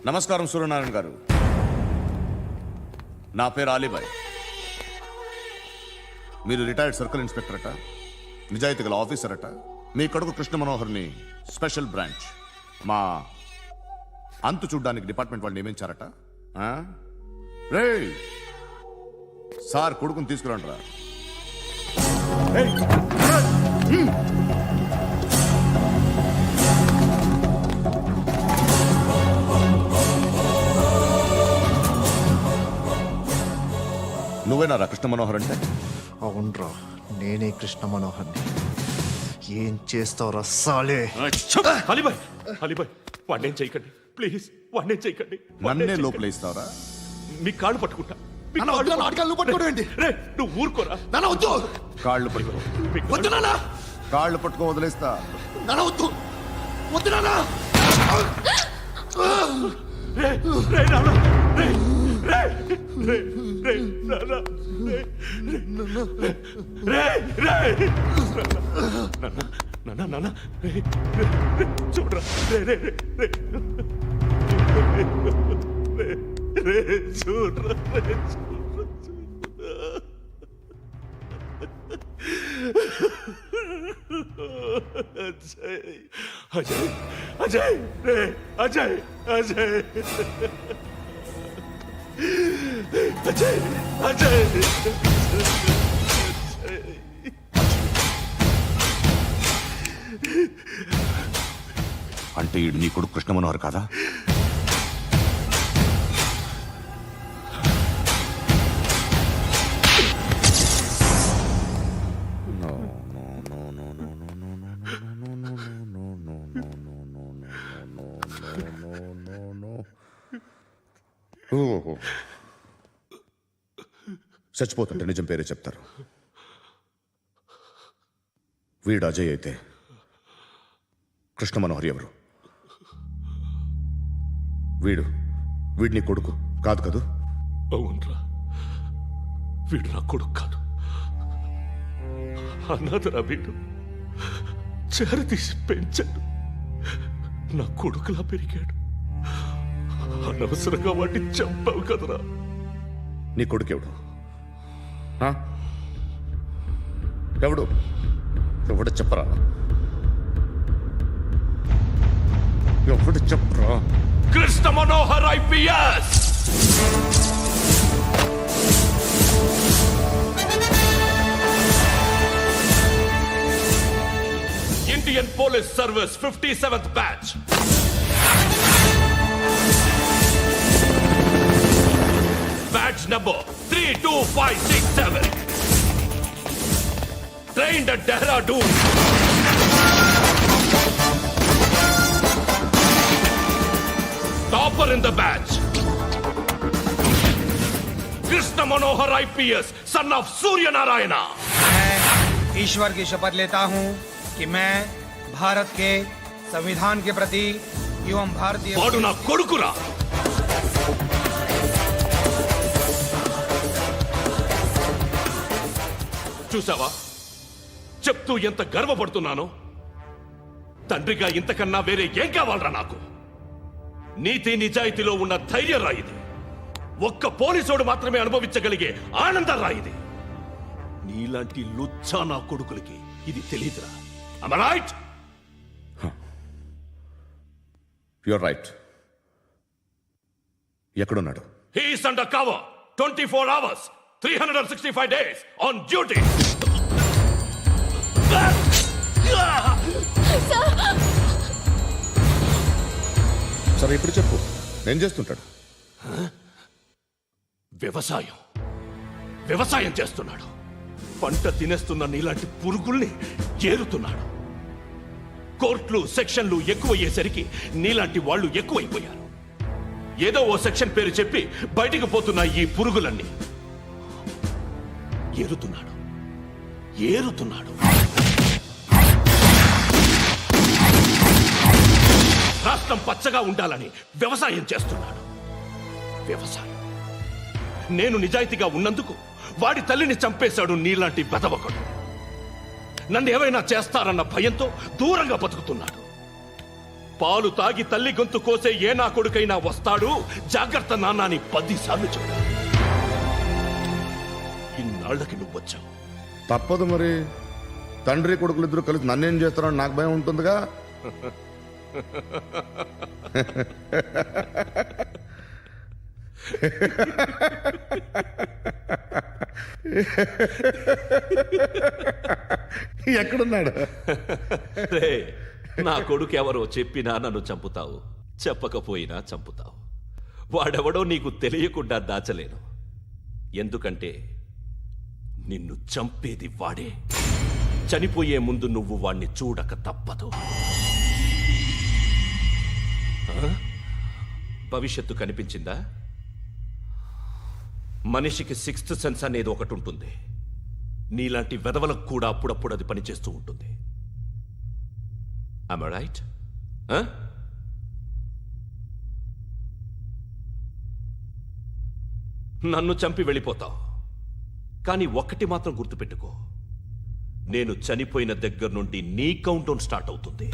నమస్కారం సూర్యనారాయణ గారు. నా పేరు అలీబాయ్. మీరు రిటైర్డ్ సర్కిల్ ఇన్స్పెక్టర్ అట, నిజాయితీ గల ఆఫీసర్ అట. మీ కొడుకు కృష్ణ మనోహర్ని స్పెషల్ బ్రాంచ్ మా అంతు చూడ్డానికి డిపార్ట్మెంట్ వాళ్ళు నియమించారట. రే సార్ కొడుకుని తీసుకురండిరా. నువ్వేనా కృష్ణ మనోహర్ అంటే? అవునరా, నేనే కృష్ణ మనోహర్ని. ఏం చేస్తావురా సాలే? అలీబాయ్, అలీబాయ్, వాడినేం చేయకండి ప్లీజ్, వాడినేం చేయకండి. నన్నే లోపల ఇస్తావరా? మీ కాళ్ళు పట్టుకుంటా. రే, నువ్వు ఊరుకోరా. కాళ్ళు పట్టుకో. కాళ్ళు పట్టుకో వదిలేస్తా. రే, రే, నాన్న, రే, రే, రే, రే, నాన్న, రే, రే, రే, నాన్న, నాన్న, రే, రే, రే, చూడరా, రే, రే, రే, రే, రే, రే, చూడరా, రే, చూడరా, అజయ్, అజయ్, అజయ్, రే, అజయ్, అజయ్, అజయ్, అజయ్, అంటే ఈడు నీ కొడుకు కృష్ణ మనోహర్ కాదా? చచ్చిపోతుంటే నిజం పేరే చెప్తారు. వీడు అజయ్ అయితే కృష్ణ మనోహర్ ఎవరు? వీడిని కొడుకు కాదు కదూ? అవునరా, వీడు నా కొడుకు కాదు, అన్నదరా. వీడు చేరతీసి పెంచాడు, నా కొడుకులా పెరిగాడు. అనవసరంగా వాడిని చంపావు కదరా. నీ కొడుకు ఎవడు? ఎవడు ఎవడు చెప్పరా? ఎవడు చెప్పరా? Krishna Manohar IPS. Indian police service 57th batch. Badge number 32567. Trained at Dehradun. Topper in the batch. Krishna Manohar IPS, son of Surya Narayana. मैं ईश्वर की शपथ लेता हूं कि मैं भारत के संविधान के प्रति एवं भारतीय వాడు నా కొడుకురా. చూసావా, చెప్తూ ఎంత గర్వపడుతున్నానో. తండ్రిగా ఇంతకన్నా వేరే ఏం కావాలరా నాకు? నీతి నిజాయితీలో ఉన్న ధైర్యం రాయిది. ఒక్క పోలీసోడు మాత్రమే అనుభవించగలిగే ఆనందం రాయిది. నీలాంటి లుచ్చా నా కొడుకులకి ఇది తెలీదురా. Am I right? You're right. ఎక్కడున్నాడు? He is under cover 24 hours 365 days on duty. సరే ఇప్పుడు చెప్పు, ఏం చేస్తుంటాడు? వ్యవసాయం చేస్తున్నాడు. పంట తినేస్తున్న నీలాంటి పురుగుల్ని ఏరుతున్నాడు. కోర్టులు సెక్షన్లు ఎక్కువయ్యేసరికి నీలాంటి వాళ్ళు ఎక్కువైపోయారు. ఏదో ఓ సెక్షన్ పేరు చెప్పి బయటికి పోతున్న ఈ పురుగులన్నీ ఏరుతున్నాడు. రాష్ట్రం పచ్చగా ఉండాలని వ్యవసాయం చేస్తున్నాడు. నేను నిజాయితీగా ఉన్నందుకు వాడి తల్లిని చంపేశాడు నీలాంటి బెదవకుడు. నన్ను ఏమైనా చేస్తారన్న భయంతో దూరంగా బతుకుతున్నాడు. పాలు తాగి తల్లి గొంతు కోసే ఏ నా కొడుకైనా వస్తాడు, జాగ్రత్త నాన్న అని 10 సార్లు చెప్పు. ఇన్నాళ్ళకి నువ్వు వచ్చావు. తప్పదు మరి, తండ్రి కొడుకులు ఇద్దరు కలిసి నన్నేం చేస్తారని నాకు భయం ఉంటుందిగా. ఎక్కడున్నాడు? రే, నా కొడుకు ఎవరో చెప్పినా నన్ను చంపుతావు, చెప్పకపోయినా చంపుతావు. వాడెవడో నీకు తెలియకుండా దాచలేను. ఎందుకంటే నిన్ను చంపేది వాడే. చనిపోయే ముందు నువ్వు వాణ్ణి చూడక తప్పదు. ఆ? భవిష్యత్తు కనిపించిందా? మనిషికి 6th సెన్స్ అనేది ఒకటి ఉంటుంది. నీలాంటి వెధవలకు కూడా అప్పుడప్పుడు అది పనిచేస్తూ ఉంటుంది. Am I right? నన్ను చంపి వెళ్ళిపోతావు, కానీ ఒక్కటి మాత్రం గుర్తుపెట్టుకో, నేను చనిపోయిన దగ్గర నుండి నీ కౌంటౌన్ స్టార్ట్ అవుతుంది.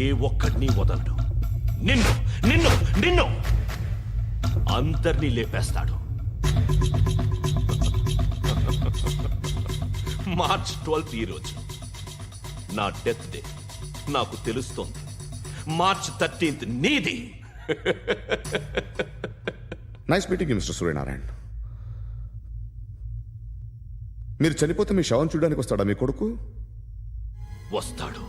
ఏ ఒక్కడిని వదలడు. నిన్ను నిన్ను నిన్ను అందరినీ లేపేస్తాడు. మార్చ్ 12th ఈ రోజు నా డెత్ డే. నాకు తెలుస్తోంది. మార్చ్ 13th నీది. Nice meeting mister Suryanarayana. మీరు చనిపోతే మీ శవం చూడడానికి వస్తాడా మీ కొడుకు? వస్తాడు.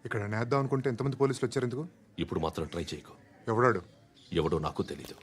ఇక్కడ నేద్దాం అనుకుంటే ఎంతమంది పోలీసులు వచ్చారు ఎందుకు? ఇప్పుడు మాత్రం ట్రై చేయకు. ఎవడాడు? ఎవడో నాకు తెలీదు.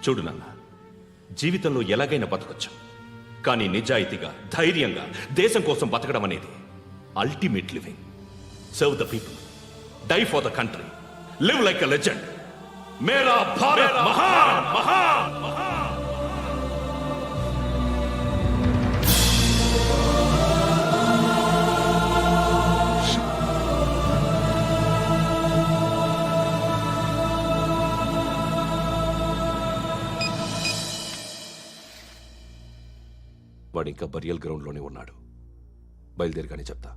చూడు నాన్న, జీవితంలో ఎలాగైనా బతకొచ్చు, కానీ నిజాయితీగా, ధైర్యంగా దేశం కోసం బతకడం అనేది ultimate living. Serve the people, die for the country, live like a legend. మేరా భారత్ మహాన్ మహాన్ మహాన్. వాడు ఇంకా బరియల్ గ్రౌండ్లోనే ఉన్నాడు. బయలుదేరిగానే చెప్తా.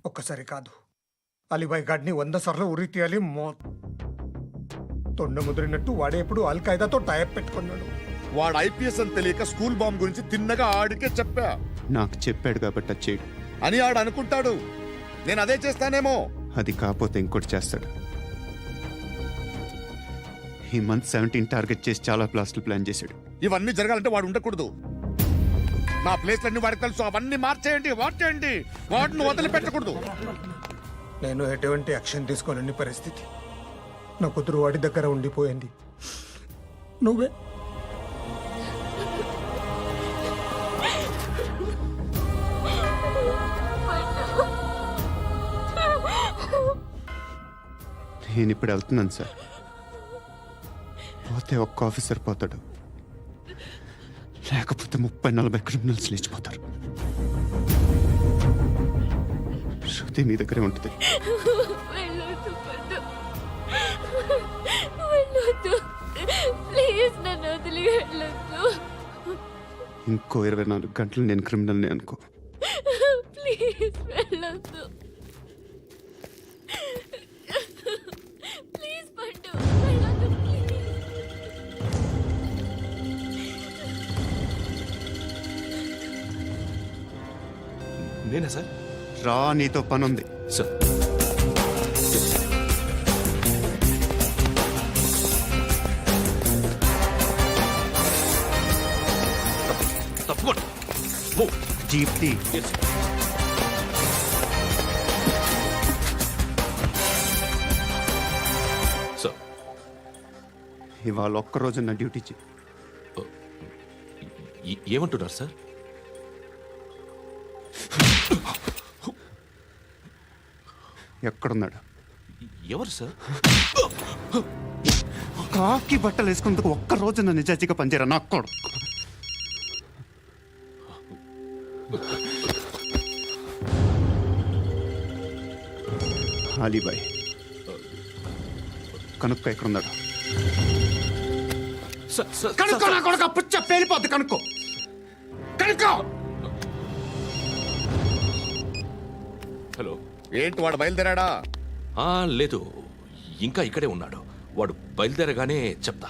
ఒక్కసారి కాదు, అలీబాయ్ గాడిని 100 సార్లు ఉరి తీయాలి. తొండ ముదిరినట్టు వాడే ఎప్పుడు అల్ ఖైదాతో టైప్ పెట్టుకున్నాడు. వాడు ఐపీఎస్ అని తెలియక స్కూల్ బాంబ్ గురించి తిన్నగా ఆడికే చెప్పా నాకు చెప్పాడు కాబట్టి అది చేయడు. అని ఆడు అనుకుంటాడు. నేను అదే చేస్తానేమో. అది కాకపోతే ఇంకోటి చేస్తాడు. ఈ మంత్ 17 టార్గెట్ చేసి చాలా ప్లాస్టులు ప్లాన్ చేశాడు. ఇవన్నీ జరగాలంటే వాడు ఉండకూడదు. నా ప్లేస్లన్నీ వాడికి తెలుసు. అవన్నీ మార్చేయండి, వాటేయండి. వాటిని వదిలిపెట్టకూడదు. నేను ఎటువంటి యాక్షన్ తీసుకోలేని పరిస్థితి. నా కూతురు వాడి దగ్గర ఉండిపోయింది. నువ్వే నేను ఇప్పుడు వెళ్తున్నాను సార్. పోతే ఒక్క ఆఫీసర్ పోతాడు, లేకపోతే 30-40 క్రిమినల్స్ లేచిపోతారు. శృతి మీ దగ్గరే ఉంటుంది. వెళ్ళొద్దు పద్దు. వెళ్ళొద్దు. ప్లీజ్ నన్ను వదిలి వెళ్ళొద్దు. ఇంకో 24 గంటలు నేను క్రిమినల్ని అనుకో. ప్లీజ్ వెళ్ళొద్దు. ప్లీజ్ పద్దు వెళ్ళొద్దు. ప్లీజ్. నేనా సార్? రా, నీతో పని ఉంది. సార్, తప్పకుండా. జీప్తి సార్, ఇవాళ ఒక్కరోజు నా డ్యూటీ చేయి. ఏమంటున్నారు సార్? ఎక్కడున్నాడు? ఎవరు సార్? కాకి బట్టలు వేసుకున్నందుకు ఒక్కరోజు నా నిజాజీగా పనిచేయరా నా కొడుకు. అలీబాయ్ కనుక్కో, ఎక్కడున్నాడు? కనుక్కో నా కొడుకు. పుచ్చ పేలిపోద్ది. కనుక్కో, కనుక్కో. హలో. ఏంటి వాడు బయలుదేరాడా? లేదు, ఇంకా ఇక్కడే ఉన్నాడు. వాడు బయలుదేరగానే చెప్తా.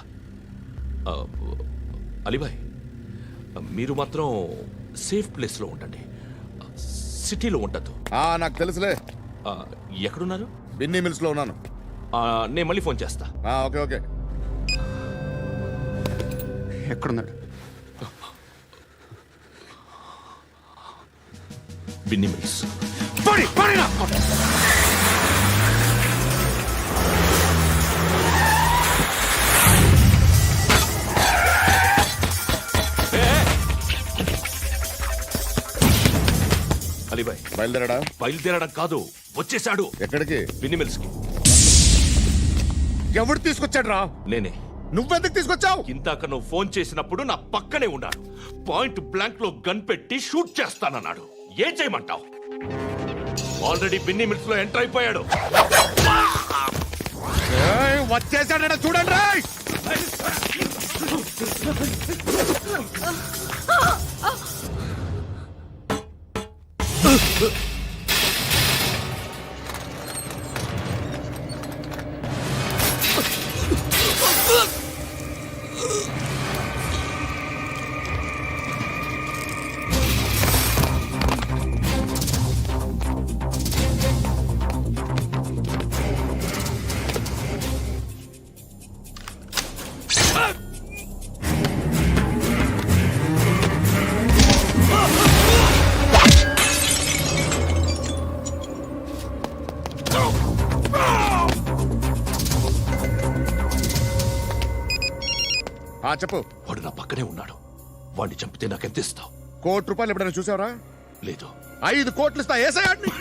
అలీబాయ్, మీరు మాత్రం సేఫ్ ప్లేస్లో ఉండండి. సిటీలో ఉండద్దు. నాకు తెలుసులే. ఎక్కడున్నారు? బిన్నీ మిల్స్ లో ఉన్నాను. నేను మళ్ళీ ఫోన్ చేస్తా. Okay okay. ఎక్కడున్నాడు? బిన్నీ మిల్స్. అలీబాయ్ బయలుదేరాడా? బయలుదేరడం కాదు, వచ్చేశాడు. ఎక్కడికి? బిన్నీ మిల్స్ కి. ఎవడు తీసుకొచ్చాడు రా? నేనే. నువ్వెందుకు తీసుకొచ్చావు? ఇందాక నువ్వు ఫోన్ చేసినప్పుడు నా పక్కనే ఉన్నాడు. పాయింట్ బ్లాంక్ లో గన్ పెట్టి షూట్ చేస్తానన్నాడు. ఏం చేయమంటావు? ఆల్రెడీ బిన్నీ మిల్స్ లో ఎంటర్ అయిపోయాడు. వచ్చేసాడ చూడండి రా. చెప్పు. వాడు నా పక్కనే ఉన్నాడు. వాడిని చంపితే నాకెంత ఇస్తావు? ₹1,00,00,000 ఎప్పుడైనా చూసావరా? లేదు. 5 కోట్లు ఇస్తా. ఏసయాడిని.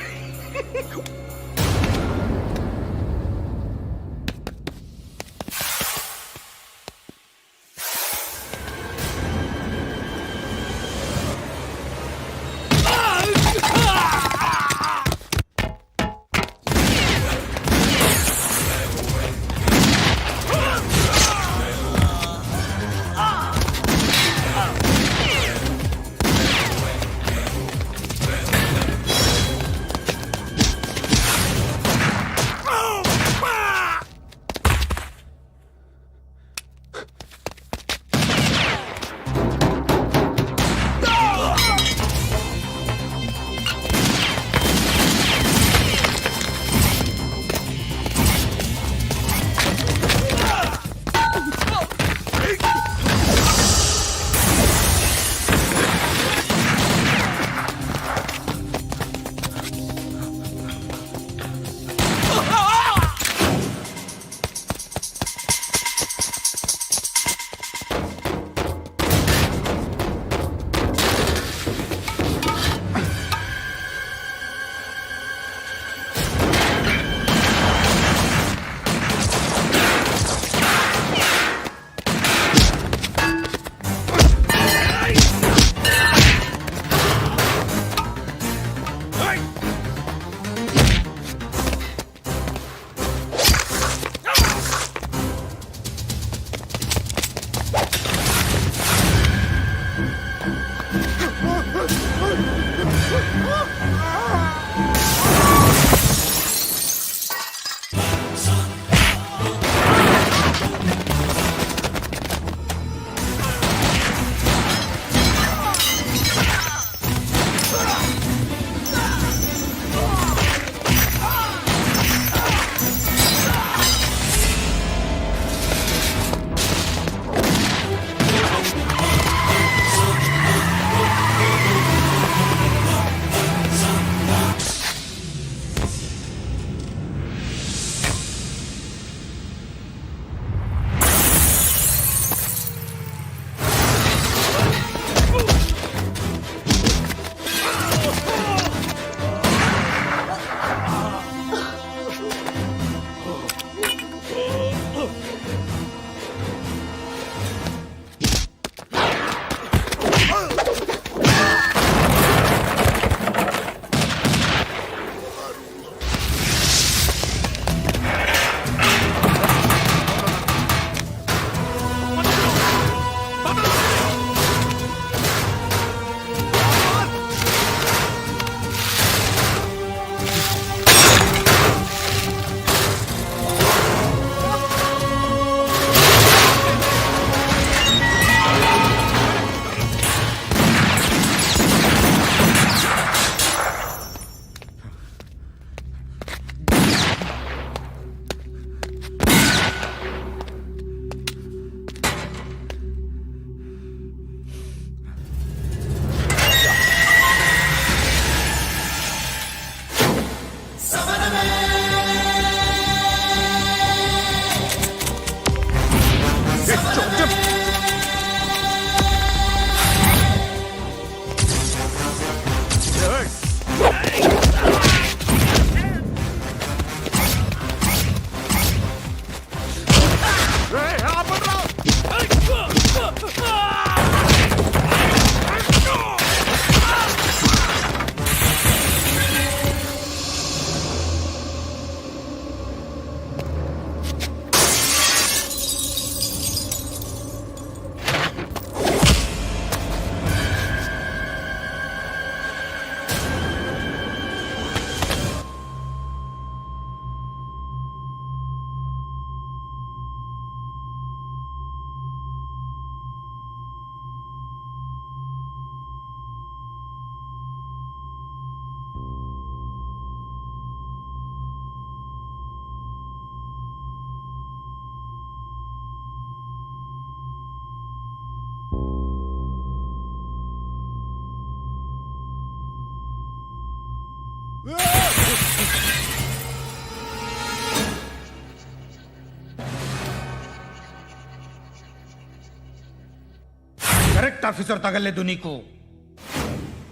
करेक्ट ऑफिसर तगलेदू नीकू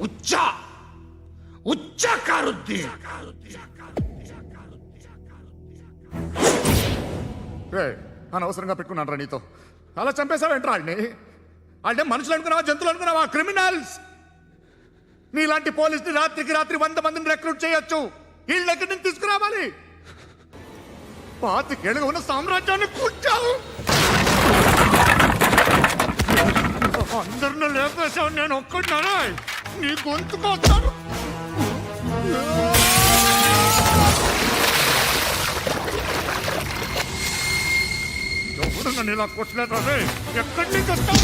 उच्चा उच्चा कारुद्दीन అనవసరంగా పెట్టుకున్నాను నీతో అలా చంపేశావేంట్రా వాళ్ళని వాళ్ళే మనుషులు అనుకున్నావా జంతువులు అనుకున్నావా క్రిమినల్స్ నీలాంటి పోలీసుని రాత్రికి రాత్రి 100 మందిని రిక్రూట్ చేయొచ్చు వీళ్ళు ఎక్కడి నుంచి తీసుకురావాలి 25 ఏళ్ళుగా ఉన్న సామ్రాజ్యాన్ని కూర్చావు అందరిని లేపేశావు నేను ఒక్కడినారా నీ గొంతుకొస్తాను ఎవడు నన్ను ఇలా కొట్టలేదా ఎక్కడి నుంచి వస్తావు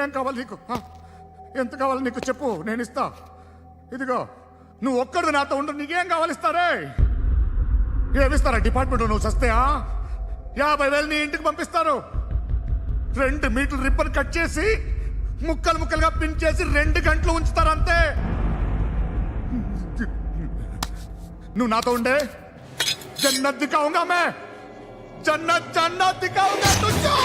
ఏం కావాలి నీకు ఎంత కావాలి నీకు చెప్పు నేను ఇస్తా ఇదిగో నువ్వు ఒక్కడు నాతో ఉండు నీకేం కావాలి ఇస్తారే ఏమిస్తారా డిపార్ట్మెంట్ నువ్వు చస్తేయా 50,000 నీ ఇంటికి పంపిస్తారు 2 మీటర్ల రిబ్బన్ కట్ చేసి ముక్కలు ముక్కలుగా పిన్ చేసి 2 గంటలు ఉంచుతారు అంతే నువ్వు నాతో ఉండే జన్నత్ దిఖాऊंगा मैं जन्नत जन्नत दिखाऊंगा तुझको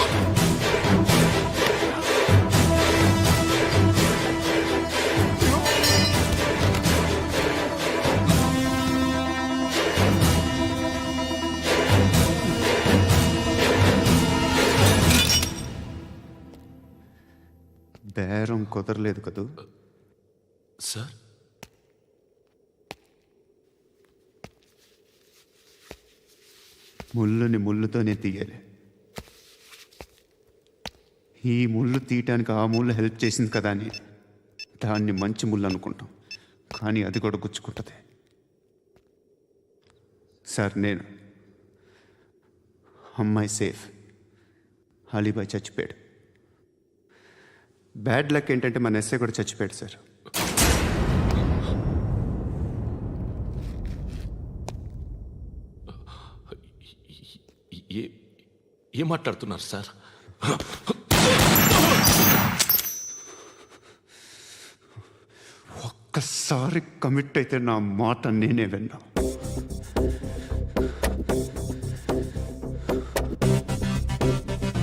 బేరం కుదరలేదు కదూ సార్ ముళ్ళుని ముళ్ళుతోనే తీయాలి ఈ ముళ్ళు తీయటానికి ఆ ముళ్ళు హెల్ప్ చేసింది కదా అని దాన్ని మంచి ముళ్ళు అనుకుంటాం కానీ అది కూడా గుచ్చుకుంటుంది సార్ నేను అమ్మాయి సేఫ్ అలీబాయ్ చచ్చిపోయాడు బ్యాడ్ లక్ ఏంటంటే మన ఎస్ఐ కూడా చచ్చిపోయాడు సార్ ఏం మాట్లాడుతున్నారు సార్ ఒక్కసారి కమిట్ అయితే నా మాట నేనే విన్నా